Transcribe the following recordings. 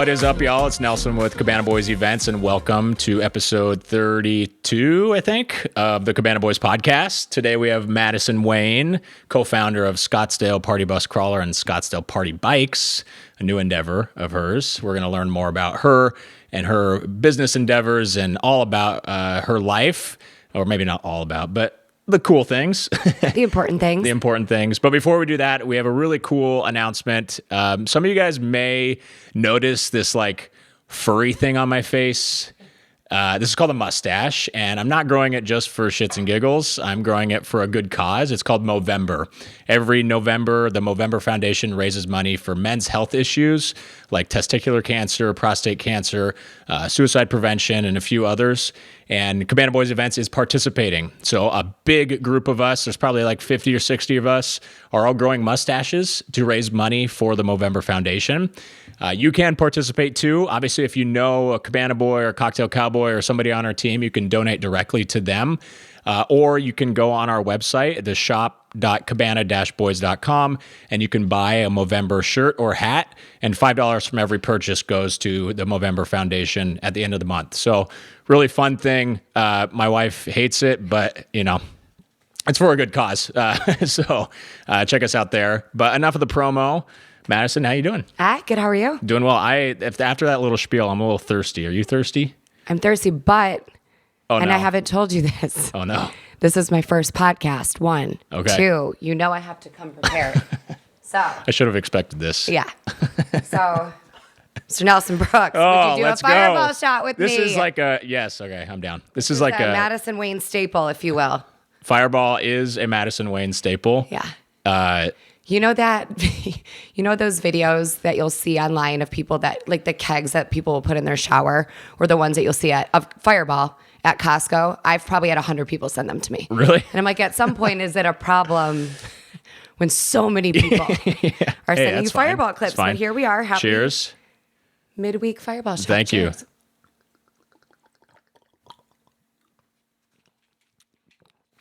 What is up, y'all? It's Nelson with Cabana Boys Events, and welcome to episode 32, I think, of the Cabana Boys Podcast. Today we have Madison Wayne, co-founder of Scottsdale Party Bus Crawler and Scottsdale Party Bikes, a new endeavor of hers. We're going to learn more about her and her business endeavors and all about her life, or maybe not all about, but the cool things. The important things. The important things. But before we do that, we have a really cool announcement. Some of you guys may notice this like furry thing on my face. This is called a mustache, and I'm not growing it just for shits and giggles. I'm growing it for a good cause. It's called Movember. Every November, the Movember Foundation raises money for men's health issues like testicular cancer, prostate cancer, suicide prevention, and a few others. And Cabana Boys Events is participating. So a big group of us, there's probably like 50 or 60 of us, are all growing mustaches to raise money for the Movember Foundation. You can participate too. Obviously, if you know a Cabana Boy or a Cocktail Cowboy or somebody on our team, you can donate directly to them. Or you can go on our website, the shop.cabana-boys.com, and you can buy a Movember shirt or hat, and $5 from every purchase goes to the Movember Foundation at the end of the month. So really fun thing. My wife hates it, but you know, it's for a good cause. So check us out there. But enough of the promo. Madison, how you doing? Good. How are you? Doing well. After that little spiel, I'm a little thirsty. Are you thirsty? I'm thirsty, but... Oh, and no. I haven't told you this. Oh, no. This is my first podcast. 1. Okay. 2, you know I have to come prepared. So. I should have expected this. Yeah. So, Mr. Nelson Brooks, would you do a let's fireball go. shot with This me? is like a... Yes, okay, I'm down. This is like a... Madison Wayne staple, if you will. Fireball is a Madison Wayne staple. Yeah. You know that, you know those videos that you'll see online of people that, like the kegs that people will put in their shower, or the ones that you'll see of Fireball at Costco? I've probably had 100 people send them to me. Really? And I'm like, at some point, is it a problem when so many people are sending you Fireball fine. clips? But here we are. Happy Cheers. midweek Fireball shot. Thank you.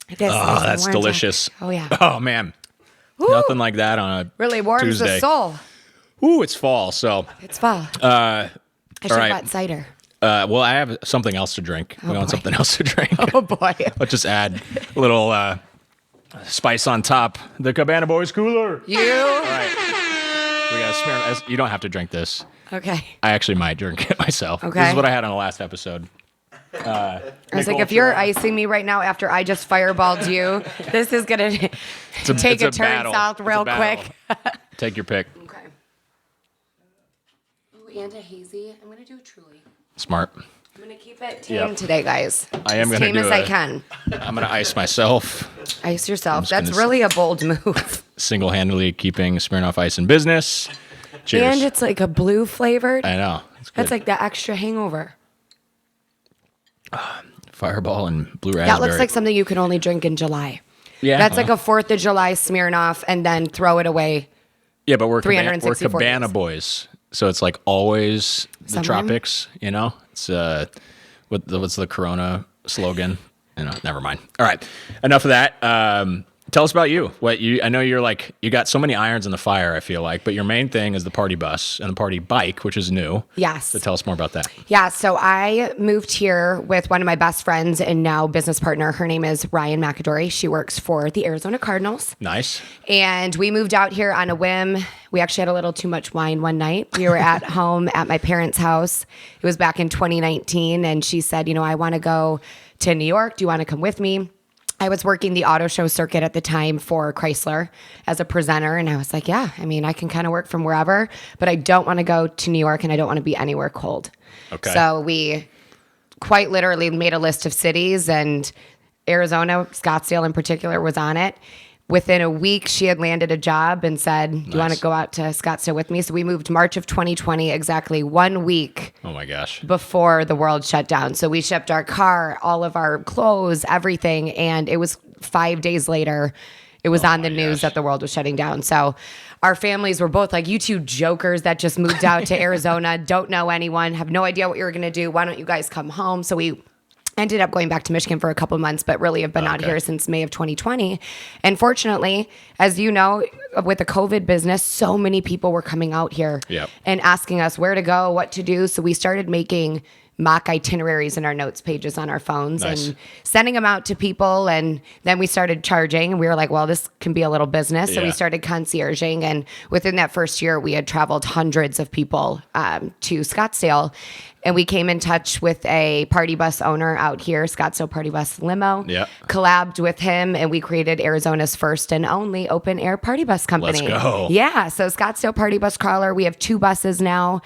Cheers. That's delicious. Oh, yeah. Oh, man. Ooh, Nothing like that on a really warms Tuesday. the soul. Ooh, it's fall, so... It's fall. I should have right. bought cider. Well, I have something else to drink. We want something else to drink. Oh, boy. Let's just add a little spice on top. The Cabana Boys cooler. All right. We got to smear... You don't have to drink this. Okay. I actually might drink it myself. Okay. This is what I had on the last episode. I was like, if you're icing me right now after I just fireballed you, this is going to take a turn battle. south real quick. Take your pick. Okay. Ooh, and a hazy. I'm going to do a truly. Smart. I'm going to keep it tame today, guys. I am going to do as I can. I'm going to ice myself. Ice yourself. That's really a bold move. Single-handedly keeping Smirnoff Ice in business. Cheers. And it's like a blue flavored. I know. It's good. That's like the extra hangover. Fireball and blue raspberry. That looks like something you can only drink in July. Yeah. That's like a 4th of July Smirnoff and then throw it away. Yeah, but we're 364 Cabana days. Boys. So it's like always the Summer? tropics, you know? It's what's the Corona slogan? You know, never mind. All right. Enough of that. Tell us about you. I know you're like, you got so many irons in the fire, I feel like, but your main thing is the party bus and the party bike, which is new. Yes. So tell us more about that. Yeah, so I moved here with one of my best friends and now business partner. Her name is Ryan McAdory. She works for the Arizona Cardinals. Nice. And we moved out here on a whim. We actually had a little too much wine one night. We were at home at my parents' house. It was back in 2019. And she said, I want to go to New York. Do you want to come with me? I was working the auto show circuit at the time for Chrysler as a presenter. And I was like, yeah, I can kind of work from wherever, but I don't want to go to New York and I don't want to be anywhere cold. Okay. So we quite literally made a list of cities, and Arizona, Scottsdale in particular, was on it. Within a week, she had landed a job and said, do you want to go out to Scottsdale with me? So we moved March of 2020, exactly 1 week. Oh my gosh. Before the world shut down. So we shipped our car, all of our clothes, everything. And it was 5 days later, it was on the news that the world was shutting down. So our families were both like, you two jokers that just moved out to Arizona, don't know anyone, have no idea what you're going to do. Why don't you guys come home? So we Ended up going back to Michigan for a couple of months, but really have been out here since May of 2020. And fortunately, as you know, with the COVID business, so many people were coming out here and asking us where to go, what to do. So we started making mock itineraries in our notes pages on our phones and sending them out to people. And then we started charging, and we were like, well, this can be a little business. So we started concierging. And within that first year, we had traveled hundreds of people to Scottsdale. And we came in touch with a party bus owner out here, Scottsdale Party Bus Limo. Collabed with him, and we created Arizona's first and only open air party bus company. Let's go. Yeah, so Scottsdale Party Bus Crawler. We have 2 buses now.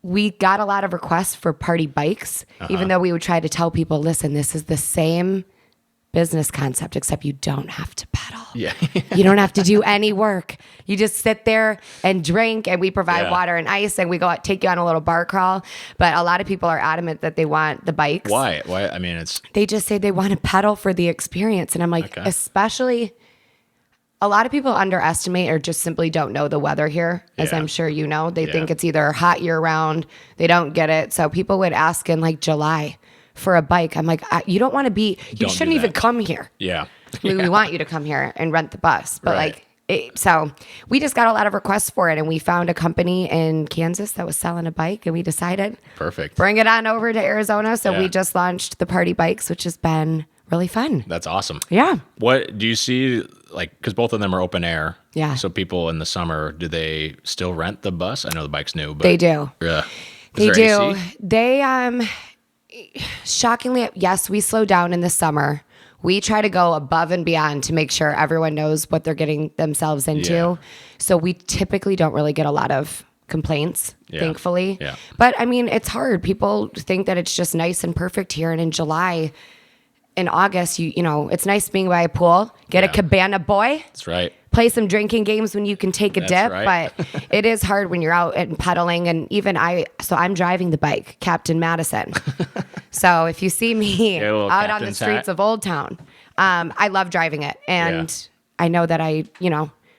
We got a lot of requests for party bikes, even though we would try to tell people, listen, this is the same business concept, except you don't have to pedal. You don't have to do any work. You just sit there and drink, and we provide water and ice, and we go out, take you on a little bar crawl. But a lot of people are adamant that they want the bikes. Why? I mean, they just say they want to pedal for the experience. And I'm like, especially a lot of people underestimate or just simply don't know the weather here, as I'm sure you know. They think it's either hot year round. They don't get it. So people would ask in like July for a bike. I'm like, you don't want to be, you shouldn't even come here. We want you to come here and rent the bus. But so we just got a lot of requests for it, and we found a company in Kansas that was selling a bike, and we decided, bring it on over to Arizona. So we just launched the Party Bikes, which has been really fun. That's awesome. Yeah. What do you see, like, because both of them are open air. Yeah. So people in the summer, do they still rent the bus? I know the bike's new, but they do. Yeah. They do. AC? They, shockingly, yes, we slow down in the summer. We try to go above and beyond to make sure everyone knows what they're getting themselves into. Yeah. So we typically don't really get a lot of complaints, thankfully. Yeah. But I mean, it's hard. People think that it's just nice and perfect here. And in July, in August, you know, it's nice being by a pool, get a Cabana Boy. That's right. Play some drinking games when you can take a dip, right. But it is hard when you're out and pedaling. And even I'm driving the bike, Captain Madison. So if you see me out on the streets of Old Town, I love driving it. And I know that I,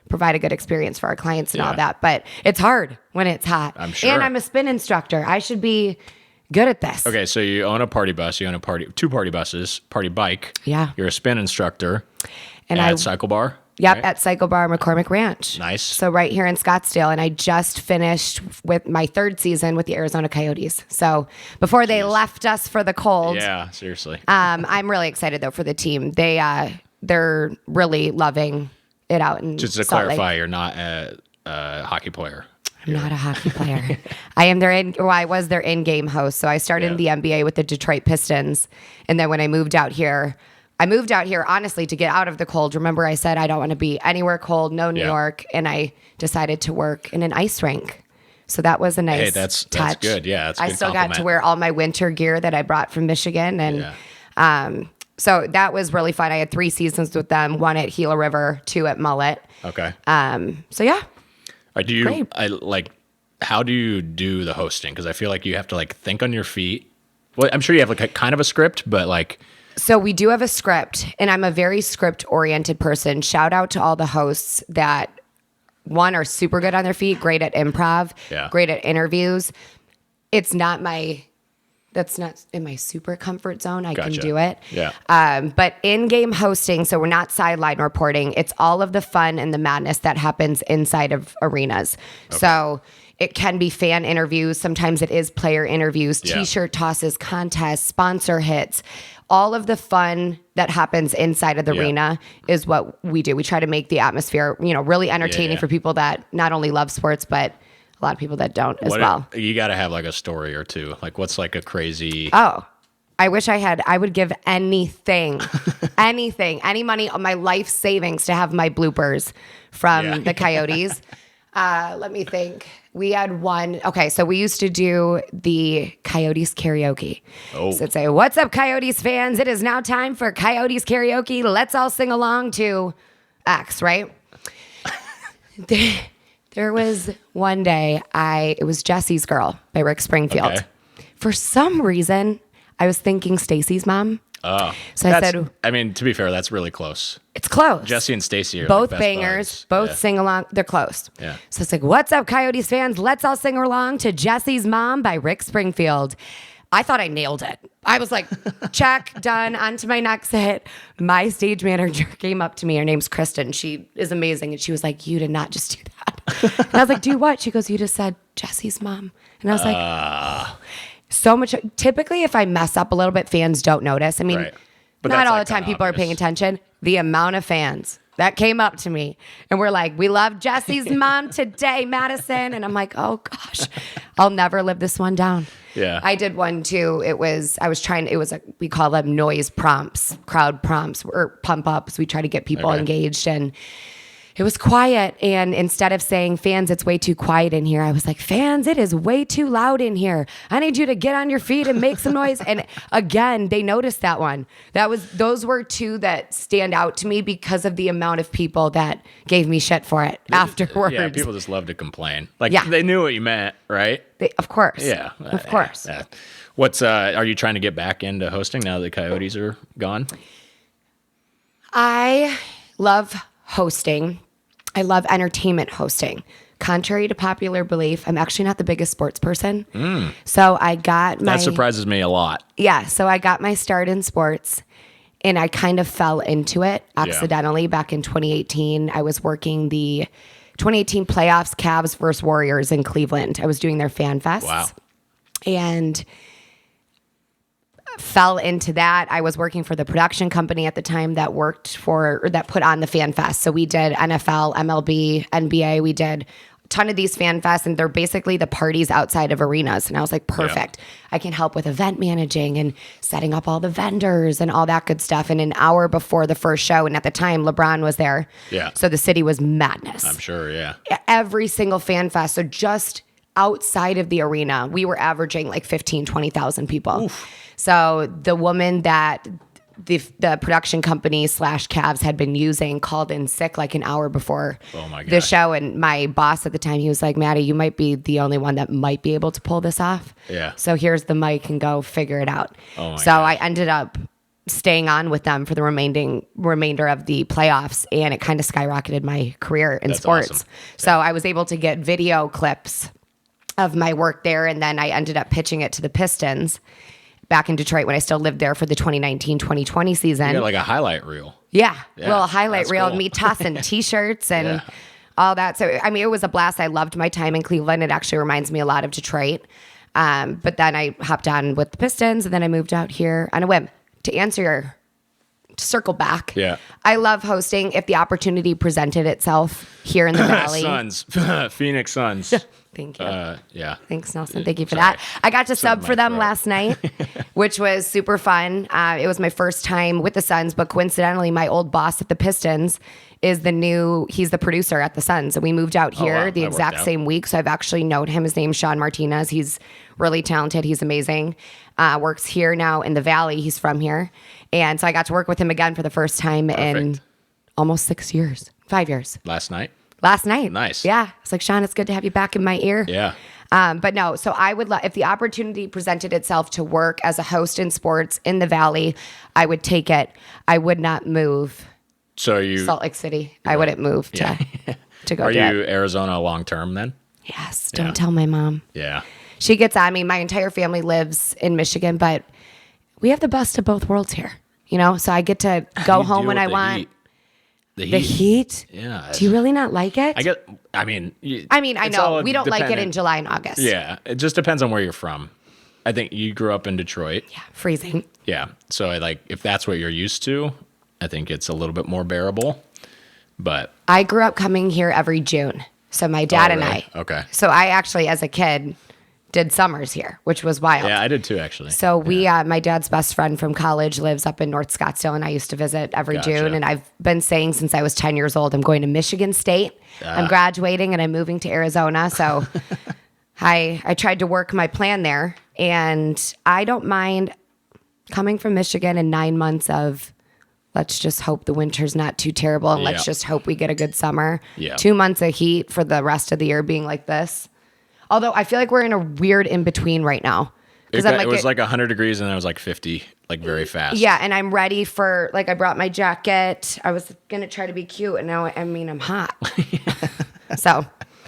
provide a good experience for our clients and all that, but it's hard when it's hot. I'm sure. And I'm a spin instructor. I should be good at this. Okay, so you own a party bus, you own two party buses, party bike. Yeah. You're a spin instructor and at Cycle Bar. Yep, right? At Cycle Bar McCormick Ranch. Nice. So right here in Scottsdale, and I just finished with my 3rd season with the Arizona Coyotes. So before they left us for the cold. Yeah, seriously. I'm really excited though for the team. They're really loving it out in Just to Salt clarify, Lake. You're not a hockey player. I'm not a hockey player. I was their in-game host. So I started in the NBA with the Detroit Pistons, and then when I moved out here honestly to get out of the cold. Remember, I said I don't want to be anywhere cold, no New York, and I decided to work in an ice rink. So that was a nice touch. That's good. Yeah, that's a good I still compliment. got to wear all my winter gear that I brought from Michigan, and so that was really fun. I had 3 seasons with them, 1 at Gila River, 2 at Mullet. Okay. So yeah. How do you do the hosting? Because I feel like you have to think on your feet. Well, I'm sure you have a kind of a script, but So we do have a script, and I'm a very script-oriented person. Shout out to all the hosts that, one, are super good on their feet, great at improv, great at interviews. That's not in my super comfort zone. I can do it. Yeah. But in-game hosting, so we're not sideline reporting. It's all of the fun and the madness that happens inside of arenas. Okay. So it can be fan interviews. Sometimes it is player interviews, T-shirt tosses, contests, sponsor hits. All of the fun that happens inside of the arena is what we do. We try to make the atmosphere, really entertaining for people that not only love sports, but a lot of people that don't as well. You got to have a story or two. What's a crazy... Oh, I wish I would give anything, any money on my life savings to have my bloopers from the Coyotes. Let me think. We had one. Okay, so we used to do the Coyotes karaoke. Oh. So it'd say, "What's up, Coyotes fans? It is now time for Coyotes karaoke. Let's all sing along to X," right? There was one day, it was Jesse's Girl by Rick Springfield. Okay. For some reason, I was thinking Stacy's mom. Oh. So I said... to be fair, that's really close. It's close. Jesse and Stacy are both best bangers, buds. both sing along. They're close. Yeah. So it's "What's up, Coyotes fans? Let's all sing along to Jesse's Mom" by Rick Springfield. I thought I nailed it. I was like, check, done, on to my next hit. My stage manager came up to me. Her name's Kristen. She is amazing. And she was like, you did not just do that. And I was like, do what? She goes, you just said Jesse's mom. And I was like, so much. Typically, if I mess up a little bit, fans don't notice. I mean, Right. But not that's, all like, the time kinda people are obvious. paying attention. The amount of fans that came up to me and were like, we love Jesse's mom today, Madison. And I'm like, oh gosh, I'll never live this one down. Yeah. I did one too. We call them noise prompts, crowd prompts, or pump ups. We try to get people engaged, and it was quiet. And instead of saying, fans, it's way too quiet in here, I was like, fans, it is way too loud in here. I need you to get on your feet and make some noise. And again, they noticed that one. Those were two that stand out to me because of the amount of people that gave me shit for it afterwards. Yeah, people just love to complain. Like, Yeah. they knew what you meant, right? Of course. Yeah. Of course. Yeah. Are you trying to get back into hosting now that the Coyotes are gone? I love hosting. I love entertainment hosting. Contrary to popular belief, I'm actually not the biggest sports person. So I got That surprises me a lot. Yeah, so I got my start in sports, and I kind of fell into it accidentally back in 2018. I was working the 2018 playoffs, Cavs versus Warriors in Cleveland. I was doing their fan fests. Wow. And fell into that. I was working for the production company at the time that put on the fan fest. So we did NFL, MLB, NBA. We did a ton of these fan fests, and they're basically the parties outside of arenas. And I was like, perfect. Yeah. I can help with event managing and setting up all the vendors and all that good stuff. And an hour before the first show, and at the time LeBron was there. Yeah. So the city was madness. I'm sure, yeah. Every single fan fest. So just outside of the arena, we were averaging like 15, 20,000 people. Oof. So the woman that the production company / Cavs had been using called in sick like an hour before the show. And my boss at the time, he was like, Maddie, you might be the only one that might be able to pull this off. Yeah. So here's the mic and go figure it out. So I ended up staying on with them for the remainder of the playoffs, and it kind of skyrocketed my career in sports. Awesome. So I was able to get video clips of my work there, and then I ended up pitching it to the Pistons back in Detroit when I still lived there for the 2019-2020 season. You got like a highlight reel. Yeah, little highlight reel cool. of me tossing T-shirts and all that. So, I mean, it was a blast. I loved my time in Cleveland. It actually reminds me a lot of Detroit. But then I hopped on with the Pistons, and then I moved out here on a whim. To circle back. Yeah. I love hosting if the opportunity presented itself here in the Valley. Suns. Phoenix Suns. Thank you. Yeah. Thanks, Nelson. Thank you for that. I got to sub for them last night, which was super fun. It was my first time with the Suns, but coincidentally, my old boss at the Pistons is he's the producer at the Suns. And we moved out here the exact same week. So I've actually known him. His name's Sean Martinez. He's really talented. He's amazing. Works here now in the Valley. He's from here. And so I got to work with him again for the first time in almost 5 years. Last night? Nice. Yeah. It's like, Sean, it's good to have you back in my ear. Yeah. But no, so I would if the opportunity presented itself to work as a host in sports in the Valley, I would take it. I would not move. So Salt Lake City. I wouldn't move to go Are do you it. Arizona long term then? Yes. Don't tell my mom. Yeah. She gets on me. My entire family lives in Michigan, but we have the best of both worlds here. You know, so I get to go home when I want. Heat. The heat? Yeah. Do you really not like it? I mean, I know. We don't like it in July and August. Yeah. It just depends on where you're from. I think you grew up in Detroit. Yeah. Freezing. Yeah. So if that's what you're used to, I think it's a little bit more bearable. But I grew up coming here every June. So my dad and I. Okay. So I actually, as a kid, did summers here, which was wild. Yeah, I did too, actually. So my dad's best friend from college lives up in North Scottsdale, and I used to visit every June. And I've been saying since I was 10 years old, I'm going to Michigan State. I'm graduating, and I'm moving to Arizona. So I tried to work my plan there, and I don't mind coming from Michigan in 9 months of let's just hope the winter's not too terrible, and let's just hope we get a good summer. 2 months of heat for the rest of the year being like this. Although I feel like we're in a weird in-between right now. It was like 100 degrees and then it was like 50, like very fast. Yeah, and I'm ready for, I brought my jacket. I was going to try to be cute, and now, I'm hot. So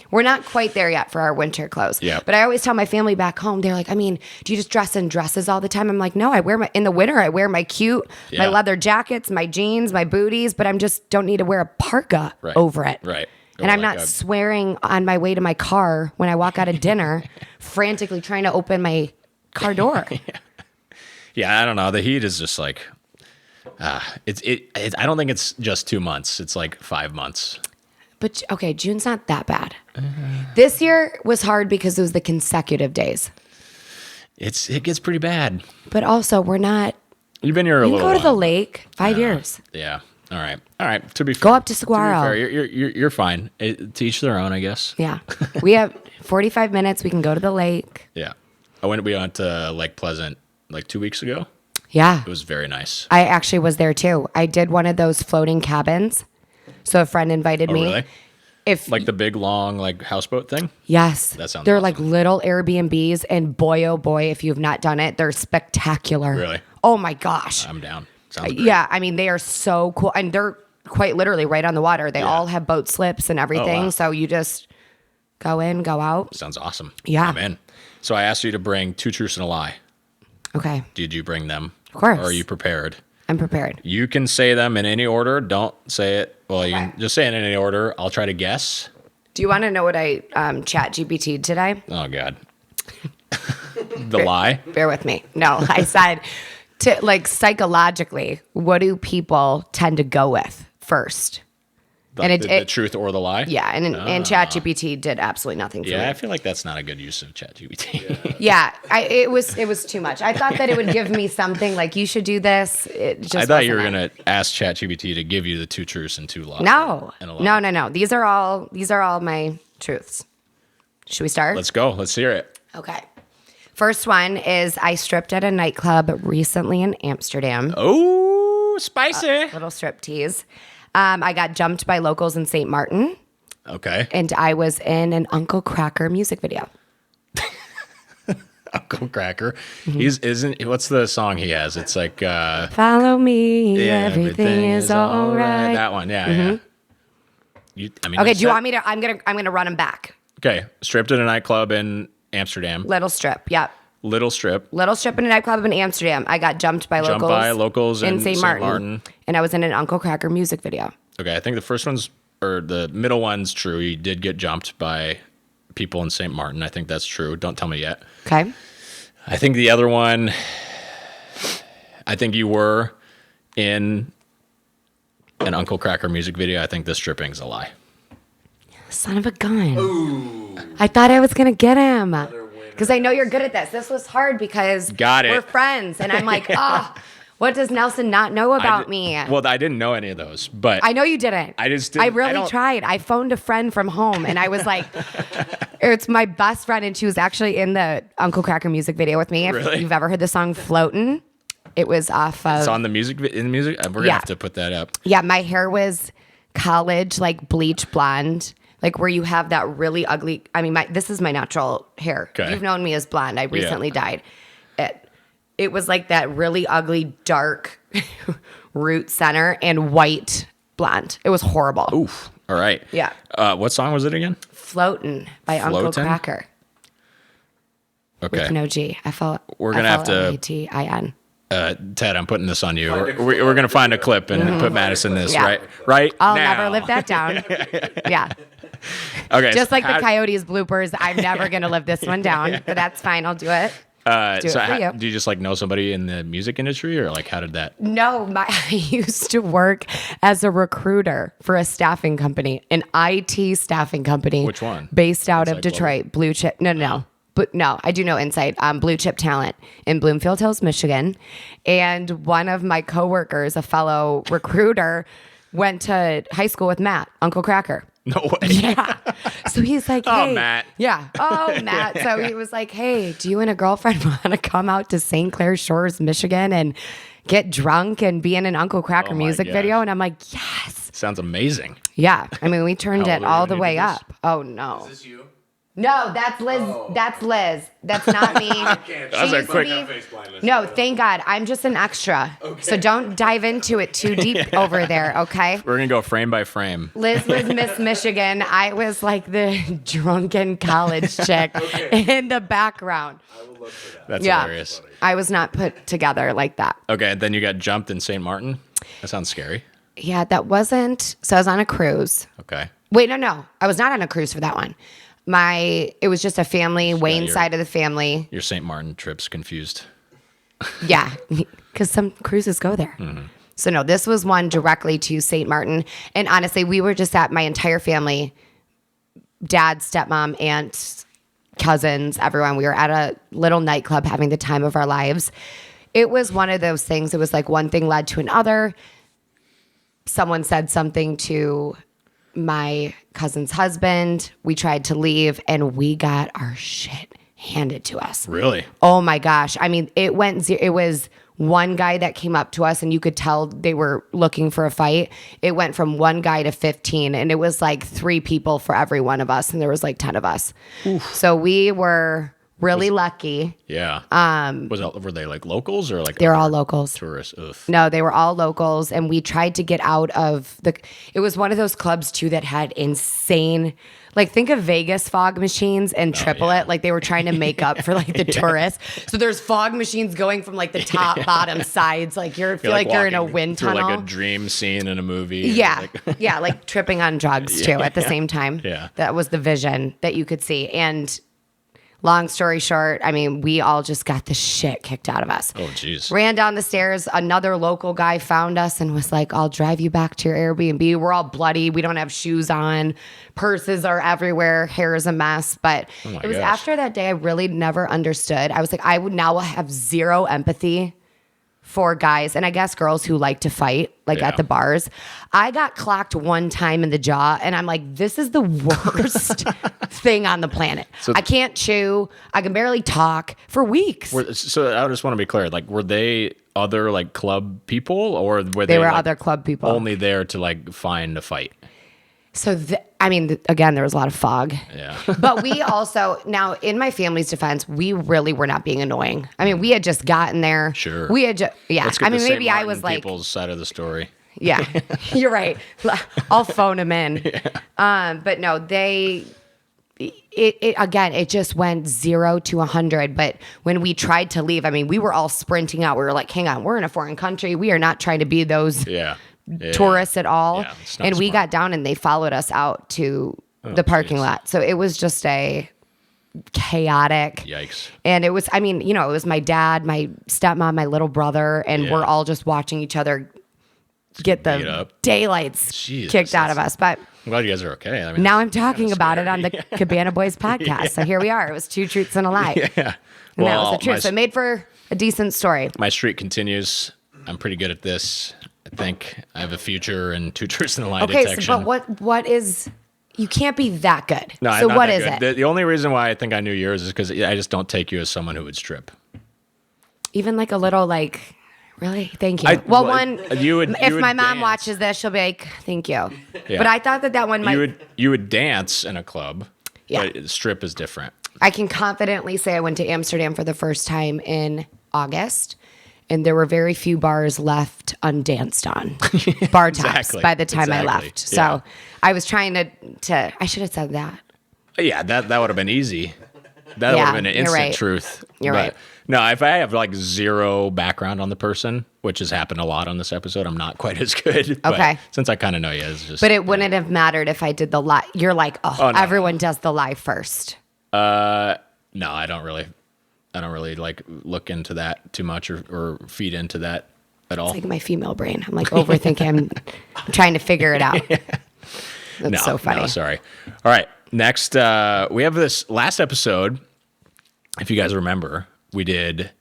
We're not quite there yet for our winter clothes. Yeah. But I always tell my family back home, they're like, I mean, do you just dress in dresses all the time? I'm like, no, in the winter, I wear my cute, my leather jackets, my jeans, my booties, but I'm just don't need to wear a parka over it. Right. And I'm not swearing on my way to my car when I walk out of dinner, frantically trying to open my car door. Yeah, I don't know. The heat is just like, it's. I don't think it's just 2 months. It's like 5 months. But okay, June's not that bad. This year was hard because it was the consecutive days. It gets pretty bad. But also, we're not. You've been here a little while. You can go to the lake 5 years. Yeah. All right. To be fair, go up to Saguaro. To be fair, you're fine. To each their own, I guess. Yeah. We have 45 minutes. We can go to the lake. Yeah. We went to Lake Pleasant like 2 weeks ago. Yeah. It was very nice. I actually was there too. I did one of those floating cabins. So a friend invited me. Really? Like the big long like houseboat thing? Yes. That sounds They're awesome. like little Airbnbs, and boy oh boy, if you've not done it, they're spectacular. Really? Oh my gosh. I'm down. Sounds great. Yeah, I mean they are so cool, and they're quite literally right on the water. They all have boat slips and everything. Oh, wow. So you just go in, go out. Sounds awesome. Yeah. I'm in. So I asked you to bring 2 truths and a lie. Okay. Did you bring them? Of course. Or are you prepared? I'm prepared. You can say them in any order. Don't say it. Well, you can just say it in any order. I'll try to guess. Do you want to know what I chat GPT'd today? Oh, God. The lie? Bear with me. No, I said psychologically, what do people tend to go with first? The truth or the lie? Yeah, and ChatGPT did absolutely nothing for me. Yeah, I feel like that's not a good use of ChatGPT. Yeah, it was too much. I thought that it would give me something like you should do this. I thought you were gonna ask ChatGPT to give you the 2 truths and 2 lies. No. These are all my truths. Should we start? Let's go. Let's hear it. Okay. First one is I stripped at a nightclub recently in Amsterdam. Oh, spicy. Little strip tease. I got jumped by locals in St. Martin. Okay. And I was in an Uncle Cracker music video. Uncle Cracker. Mm-hmm. What's the song he has? It's like Follow me, everything is all right. That one, yeah. Okay, do you want me to I'm gonna run them back. Okay. Stripped at a nightclub in Amsterdam. Little strip, yep. Little strip in a nightclub in Amsterdam. I got jumped by locals in St. Martin. And I was in an Uncle Cracker music video. Okay, I think the first one's, or the middle one's true. You did get jumped by people in St. Martin. I think that's true. Don't tell me yet. Okay. I think the other one, I think you were in an Uncle Cracker music video. I think the stripping's a lie. Son of a gun. Ooh. I thought I was going to get him. Because I know you're good at this. This was hard because we're friends. And I'm like, what does Nelson not know about me? Well, I didn't know any of those, but I know you didn't. I just didn't. I really tried. I phoned a friend from home and I was like, it's my best friend. And she was actually in the Uncle Cracker music video with me. Really? If you've ever heard the song Floatin', it was off of. It's on the music. In the music? We're going to have to put that up. Yeah, my hair was college, like bleach blonde. Like where you have that really ugly, this is my natural hair. Okay. You've known me as blonde. I recently dyed it. It was like that really ugly, dark root center and white blonde. It was horrible. Oof. All right. Yeah. What song was it again? Floatin' by Uncle Cracker. Okay. With no G. We're going to have to. F-L-A-T-I-N. Ted, I'm putting this on you. We're going to find a clip and put Madison this, right I'll now. never live that down. Yeah. Okay. Just like the Coyotes bloopers, I'm never going to live this one down, but that's fine. I'll do it. Do you just like know somebody in the music industry, or like how did that? No, I used to work as a recruiter for a staffing company, an IT staffing company. Which one? Based out of Detroit, Blue Chip. No. But no, I do know Insight. Blue Chip Talent in Bloomfield Hills, Michigan. And one of my coworkers, a fellow recruiter, went to high school with Matt, Uncle Cracker. No way. Yeah. So he's like, hey. Oh, Matt. Yeah. Oh, Matt. So he was like, hey, do you and a girlfriend want to come out to St. Clair Shores, Michigan and get drunk and be in an Uncle Cracker music video? And I'm like, yes. Sounds amazing. Yeah. We turned it all the way this? up. Oh, no. Is this you? No, that's Liz. Oh. That's Liz. That's not me. That's a quick. No, thank God. I'm just an extra. Okay. So don't dive into it too deep over there, okay? We're gonna go frame by frame. Liz was Miss Michigan. I was like the drunken college chick in the background. I will look for that. That's Yeah. hilarious. I was not put together like that. Okay, then you got jumped in St. Martin. That sounds scary. Yeah, that wasn't. So I was on a cruise. Okay. Wait, no. I was not on a cruise for that one. It was just a family, Wayne your- side of the family. Your St. Martin trip's confused. Yeah, because some cruises go there. So no, this was one directly to St. Martin. And honestly, we were just at my entire family, dad, stepmom, aunts, cousins, everyone. We were at a little nightclub having the time of our lives. It was one of those things. It was like one thing led to another. Someone said something to my cousin's husband. We tried to leave and we got our shit handed to us. Really? Oh my gosh. I mean, it was one guy that came up to us and you could tell they were looking for a fight. It went from one guy to 15 and it was like 3 people for every one of us and there was like 10 of us. So we were really lucky. Yeah. Were they like locals or like They were all locals. tourists? Ugh. No, they were all locals, and we tried to get out of it was one of those clubs too that had insane, like think of Vegas fog machines and triple it. Like they were trying to make up for like the tourists. So there's fog machines going from like the top, bottom, sides. Like feel like you're in a walking wind through tunnel. like a dream scene in a movie. Yeah. Like- Yeah. Like tripping on drugs too at the same time. Yeah. That was the vision that you could see. And long story short, I mean, we all just got the shit kicked out of us. Oh, jeez. Ran down the stairs. Another local guy found us and was like, I'll drive you back to your Airbnb. We're all bloody. We don't have shoes on. Purses are everywhere. Hair is a mess. But my it was gosh. after that day I really never understood. I was like, I would now have zero empathy for guys and I guess girls who like to fight, like Yeah. at the bars. I got clocked one time in the jaw and I'm like, this is the worst thing on the planet. So- I can't chew. I can barely talk for weeks. So I just want to be clear. Like, were they other like club people or were They were like, other club people. only there to like find a fight? So, again, there was a lot of fog. Yeah. But we also, now in my family's defense, we really were not being annoying. I mean, we had just gotten there. Sure. We had just, yeah. Let's get I mean, the St. maybe I Martin was like, people's side of the story. yeah, you're right. I'll phone them in. But no, it just went 0 to 100. But when we tried to leave, I mean, we were all sprinting out. We were like, hang on, we're in a foreign country. We are not trying to be those Yeah. Yeah. tourists at all. Yeah, it's not And we smart. got down and they followed us out to the parking geez. lot. So it was just a chaotic. Yikes. And it was, I mean, it was my dad, my stepmom, my little brother, and Yeah. we're all just watching each other get beat the up. daylights Jesus, kicked out of us. But I'm glad you guys are okay. I mean, now I'm that's talking kinda about it on the scary. Cabana Boys podcast. So here we are. It was 2 truths and a lie. Yeah. And that Well, was the truth. So it made for a decent story. my streak continues. I'm pretty good at this. I think I have a future in 2 truths and a lie Okay, detection. so but what is, you can't be that good. No, so I'm not what that is good. it? The only reason why I think I knew yours is because I just don't take you as someone who would strip. Even like a little like, really? Thank you. You would. If you would my mom dance. watches this, she'll be like, thank you. Yeah. But I thought that one might, you would dance in a club. Yeah. But strip is different. I can confidently say I went to Amsterdam for the first time in August, and there were very few bars left undanced on. Bar tops Exactly. by the time I Exactly. left. So Yeah. I was trying to I should have said that. Yeah, that would have been easy. That would Yeah, have been an you're instant right. truth. You're But right. No, if I have like zero background on the person, which has happened a lot on this episode, I'm not quite as good. But Okay. since I kind of know you, it's just. But it wouldn't have mattered if I did the lie. You're like, no. everyone does the lie first. No, I don't really like look into that too much or feed into that at all. It's like my female brain. I'm like overthinking. I'm trying to figure it out. That's so funny. No, sorry. All right. Next, we have this last episode. If you guys remember, we did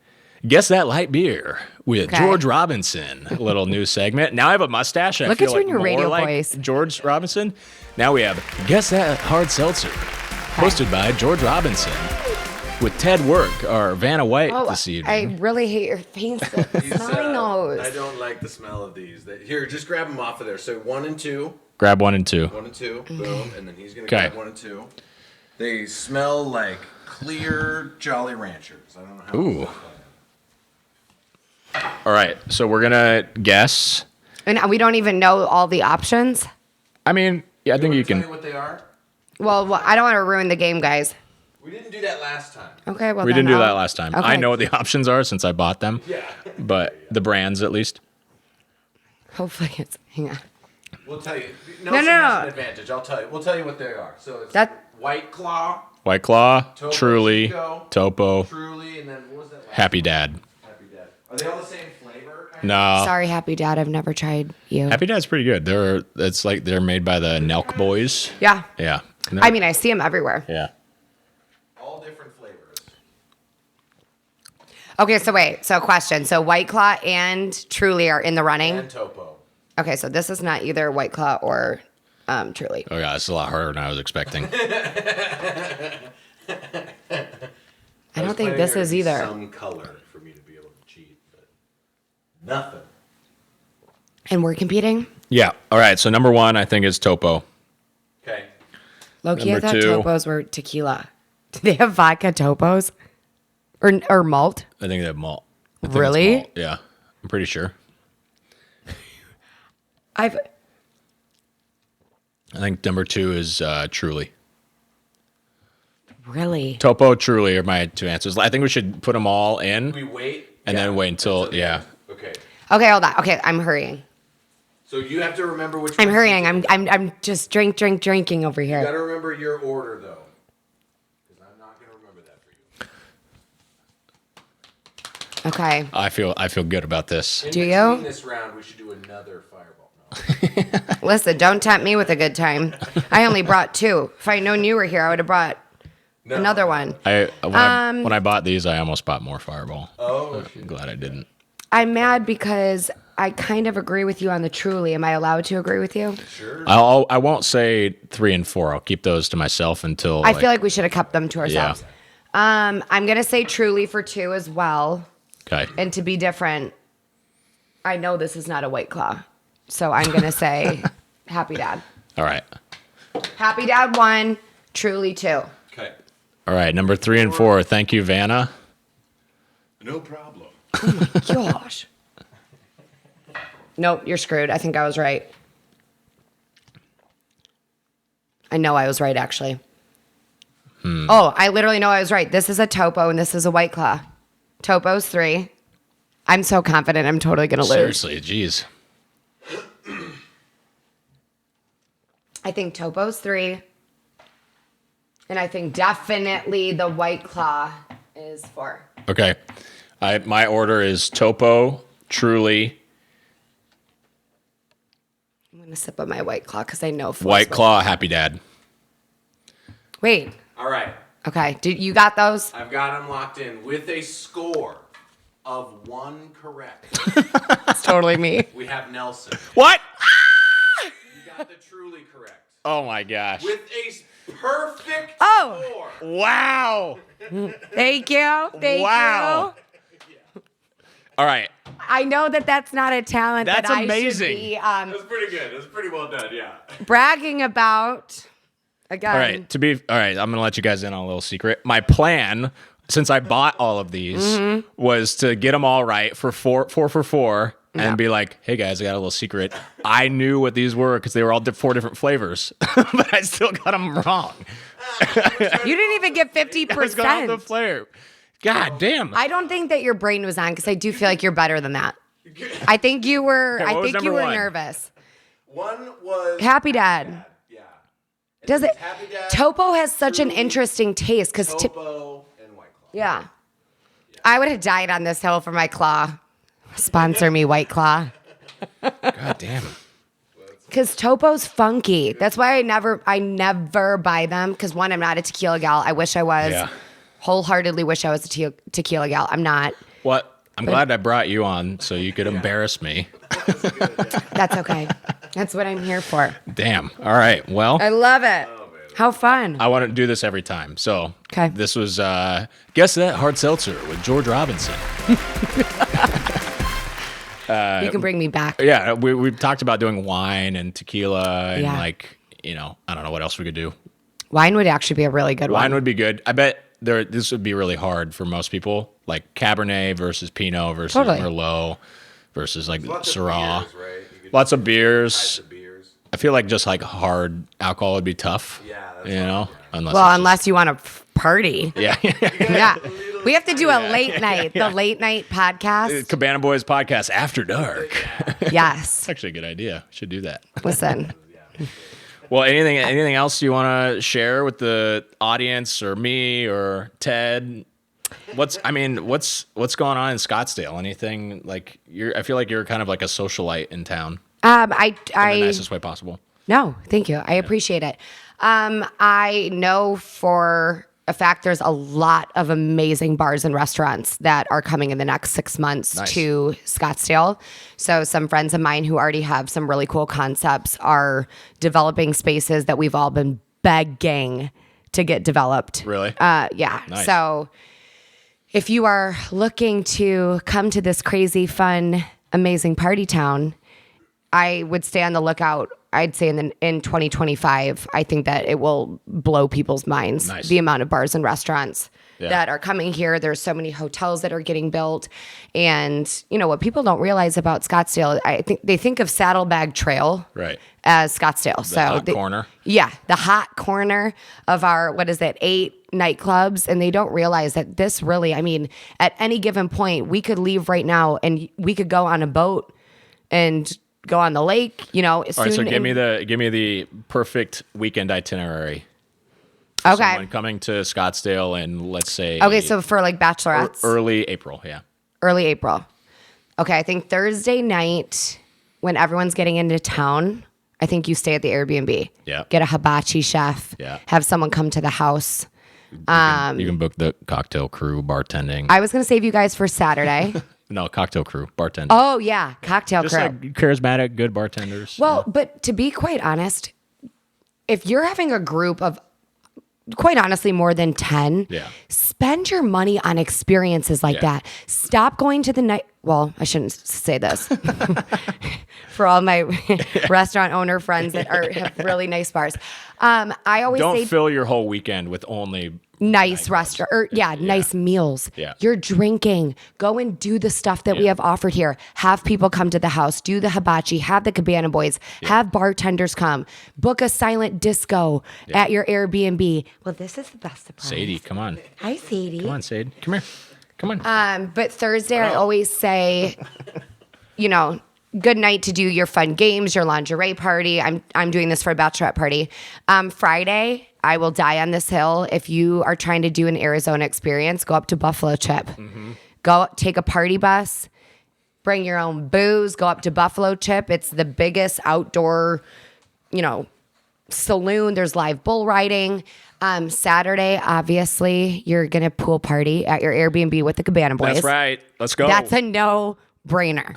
Guess That Light Beer with Okay. George Robinson. A little new segment. Now I have a mustache. I Look feel at you in your more radio like voice. George Robinson. Now we have Guess That Hard Seltzer, hosted by George Robinson, with Ted Work, our Vanna White this I evening. really hate your face. Smelling those. I don't like the smell of these. Here, just grab them off of there. So 1 and 2. Grab 1 and 2. 1 and 2. Boom. And then he's going to Okay. grab 1 and 2. They smell like clear Jolly Ranchers. I don't know how. Ooh. All right, so we're gonna guess. And we don't even know all the options. I mean, yeah, I think you Tell can. me what they are. Well, I don't want to ruin the game, guys. We didn't do that last time. Okay, well, We then didn't do that I'll- last time. Okay. I know what the options are since I bought them. Yeah. But the brands, at least. Hopefully it's. Hang on. We'll tell you. No, Nelson no. has an advantage. I'll tell you. We'll tell you what they are. So it's That- White Claw, White Claw, Topo Truly, Chico. Topo, Truly, and then what was that? Last Happy Dad. one? Happy Dad. Are they all the same flavor? No. Sorry, Happy Dad. I've never tried you. Happy Dad's pretty good. It's like they're made by the Nelk Boys. Yeah. Yeah. I mean, I see them everywhere. Yeah. All different flavors. Okay, so wait. So question. So White Claw and Truly are in the running. And Topo. Okay, so this is not either White Claw or Truly. Oh, yeah, it's a lot harder than I was expecting. I don't think this is either. Some color for me to be able to cheat, but nothing. And we're competing? Yeah. All right, so number one, I think, is Topo. Okay. Low-key, I Number thought two. Topos were tequila. Do they have vodka Topos? Or malt? I think they have malt. I think it's Really? malt. Yeah. I'm pretty sure. I've I think number two is Truly. really. Topo, Truly are my two answers. I think we should put them all in We wait. and then wait until, yeah. Okay. Okay, hold on. Okay, I'm hurrying. So you have to remember which. I'm ones hurrying. you did. I'm just drinking over You got here. to remember your order though, because I'm not going to remember that for you. Okay. I feel good about this. In Do you? between this round, we should do another fireball. No. Listen, don't tempt me with a good time. I only brought two. If I'd known you were here, I would have brought No. another one. When I bought these, I almost bought more Fireball. Oh. I'm glad I didn't. I'm mad because I kind of agree with you on the Truly. Am I allowed to agree with you? Sure. I won't say 3 and 4. I'll keep those to myself until. I feel like we should have kept them to Yeah. ourselves. I'm gonna say Truly for 2 as well. Okay. And to be different, I know this is not a White Claw, so I'm gonna say Happy Dad. All right. Happy Dad 1, Truly 2. Okay. All right. Number 3 and 4. Thank you, Vanna. No problem. Gosh. Nope, you're screwed. I think I was right. I know I was right, actually. Oh, I literally know I was right. This is a Topo and this is a White Claw. Topo's 3. I'm so confident I'm totally going to lose. Seriously, geez. I think Topo's 3. And I think definitely the White Claw is 4. Okay. My order is Topo, Truly, I'm going to sip of my White Claw because I know 4. White Claw, Happy Dad. Wait. All right. Okay. You got those? I've got them locked in with a score of 1 correct. That's totally me. We have Nelson. What? You got the truly correct. Oh my gosh. With a perfect Oh. score. Wow. Thank you. Thank Wow. you. All right. I know that that's not a talent That's that I amazing. should be That's pretty good. That's pretty well done, yeah. bragging about. Again. All right. All right. I'm going to let you guys in on a little secret. My plan, since I bought all of these, was to get them all right for four for 4 and be like, hey guys, I got a little secret. I knew what these were because they were all 4 different flavors, but I still got them wrong. You didn't even get I was going off the 50%. flavor. God damn. I don't think that your brain was on because I do feel like you're better than that. I think you were. Okay, what I was think you number were 1? nervous. One was Happy Dad. Yeah. Does it? Happy Dad, Topo has such an Truly, interesting taste because. Topo, and White Claw. Yeah. I would have died on this hill for my claw. Sponsor me, White Claw. God damn. Because Topo's funky. That's why I never buy them. Because 1, I'm not a tequila gal. I wish I was. Yeah. Wholeheartedly wish I was a tequila gal. I'm not. What? I'm glad I brought you on so you could embarrass me. That's okay. That's what I'm here for. Damn. All right. Well, I love it. How fun. I want to do this every time. So 'Kay. this was Guess That Hard Seltzer with George Robinson. You can bring me back. Yeah, we've talked about doing wine and tequila and Yeah. like, I don't know what else we could do. Wine would actually be a really good one. Wine would be good. I bet this would be really hard for most people. Like Cabernet versus Pinot versus Merlot versus like Syrah. Beers, right? Lots of beers. Types of beers. I feel like just like hard alcohol would be tough. Yeah, that's you know, unless you want to party. Yeah. Yeah. We have to do a late night, the late night podcast. Cabana Boys Podcast After Dark. Yes. That's actually a good idea. Should do that. Listen. Well, anything else you want to share with the audience or me or Ted? What's going on in Scottsdale? Anything like I feel like you're kind of like a socialite in town. In the nicest way possible. No, thank you. I appreciate it. I know for a fact there's a lot of amazing bars and restaurants that are coming in the next 6 months to Scottsdale. So some friends of mine who already have some really cool concepts are developing spaces that we've all been begging to get developed. Really? Yeah. Nice. So if you are looking to come to this crazy, fun, amazing party town, I would stay on the lookout. I'd say in 2025, I think that it will blow people's minds. Nice. The amount of bars and restaurants that are coming here. There's so many hotels that are getting built. And, you know, what people don't realize about Scottsdale, I think they think of Saddlebag Trail as Scottsdale. The hot corner. Yeah, the hot corner of our, 8 nightclubs. And they don't realize that this really, I mean, at any given point, we could leave right now and we could go on a boat and go on the lake, you know. All right, so give me the perfect weekend itinerary. Okay. Someone coming to Scottsdale and let's say so for like bachelorettes, early April, early April. Okay, I think Thursday night when everyone's getting into town, I think you stay at the Airbnb. Yeah. Get a hibachi chef. Yeah. Have someone come to the house. You can book the cocktail crew, bartending. I was gonna save you guys for Saturday. No, cocktail crew, bartending. Oh yeah, cocktail Just crew. like charismatic, good bartenders. Well, but to be quite honest, if you're having a group of, quite honestly, more than 10, spend your money on experiences like that. Stop going to the night. Well, I shouldn't say this for all my restaurant owner friends that have really nice bars. I always don't say, fill your whole weekend with only nice restaurant or nice meals. Yeah. You're drinking. Go and do the stuff that we have offered here. Have people come to the house, do the hibachi, have the Cabana Boys, have bartenders come, book a silent disco at your Airbnb. Well, this is the best surprise. Sadie, come on. Hi, Sadie. Come on, Sadie. Come here. Come on. But Thursday, I always say, you know, good night to do your fun games, your lingerie party. I'm doing this for a bachelorette party. Friday, I will die on this hill. If you are trying to do an Arizona experience, go up to Buffalo Chip. Mm-hmm. Go take a party bus, bring your own booze, go up to Buffalo Chip. It's the biggest outdoor, you know, saloon. There's live bull riding. Saturday, obviously, you're going to pool party at your Airbnb with the Cabana Boys. That's right. Let's go. That's a no-brainer.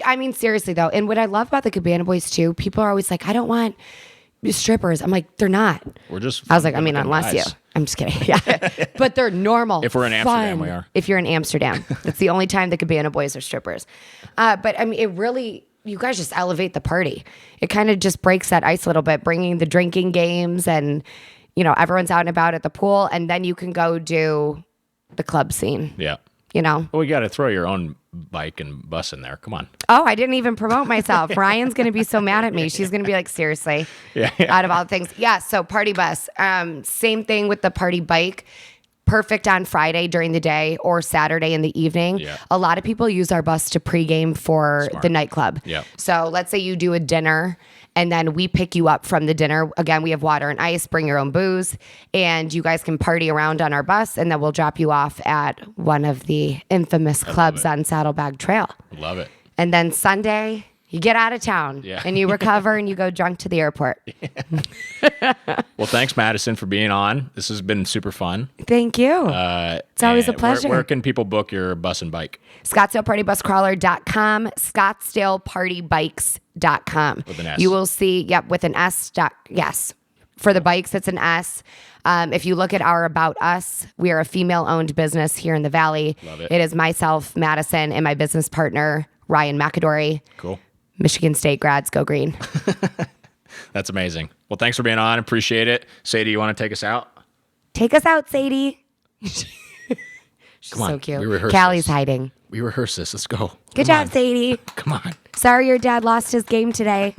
I mean, seriously, though. And what I love about the Cabana Boys, too, people are always like, I don't want strippers. I'm like, they're not. I was like, I mean, unless you. I'm just kidding. Yeah. But they're normal. If we're in Amsterdam, we are. If you're in Amsterdam. It's the only time the Cabana Boys are strippers. But, I mean, it really... You guys just elevate the party. It kind of just breaks that ice a little bit, bringing the drinking games and, you know, everyone's out and about at the pool, and then you can go do the club scene. Yeah. You know? Well, you got to throw your own bike and bus in there. Come on. Oh, I didn't even promote myself. Ryan's going to be so mad at me. She's going to be like, seriously? Out of all things. Yeah, so party bus. Same thing with the party bike. Perfect on Friday during the day or Saturday in the evening. Yeah. A lot of people use our bus to pregame for the nightclub. Yeah. So let's say you do a dinner and then we pick you up from the dinner. Again, we have water and ice, bring your own booze, and you guys can party around on our bus, and then we'll drop you off at one of the infamous clubs on Saddlebag Trail. Love it. And then Sunday, you get out of town and you recover and you go drunk to the airport. Well, thanks, Madison, for being on. This has been super fun. Thank you. It's always a pleasure. Where can people book your bus and bike? ScottsdalePartyBusCrawler.com, ScottsdalePartyBikes.com. With an S. You will see, with an S. Yes. For the bikes, it's an S. If you look at our About Us, we are a female-owned business here in the Valley. Love it. It is myself, Madison, and my business partner, Ryan McAdory. Cool. Michigan State grads, go green. That's amazing. Well, thanks for being on. Appreciate it. Sadie, you want to take us out? Take us out, Sadie. She's Come on, so cute. we rehearsed Callie's this. hiding. We rehearsed this. Let's go. Good Come job, on. Sadie. Come on. Sorry your dad lost his game today.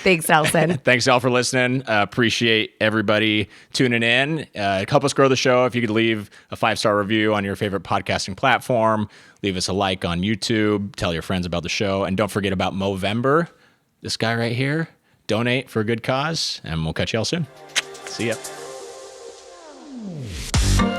Thanks, Nelson. Thanks, y'all, for listening. Appreciate everybody tuning in. Help us grow the show. If you could leave a 5-star review on your favorite podcasting platform, leave us a like on YouTube, tell your friends about the show, and don't forget about Movember. This guy right here. Donate for a good cause, and we'll catch y'all soon. See ya.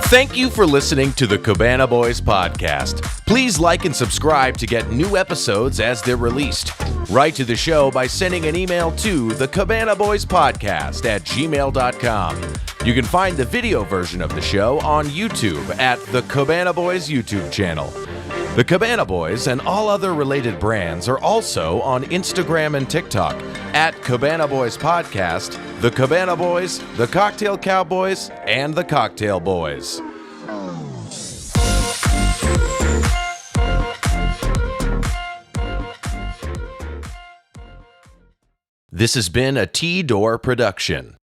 Thank you for listening to the Cabana Boys Podcast. Please like and subscribe to get new episodes as they're released. Write to the show by sending an email to thecabanaboyspodcast@gmail.com. You can find the video version of the show on YouTube at the Cabana Boys YouTube channel. The Cabana Boys and all other related brands are also on Instagram and TikTok at Cabana Boys Podcast, The Cabana Boys, The Cocktail Cowboys, and The Cocktail Boys. This has been a T-Door production.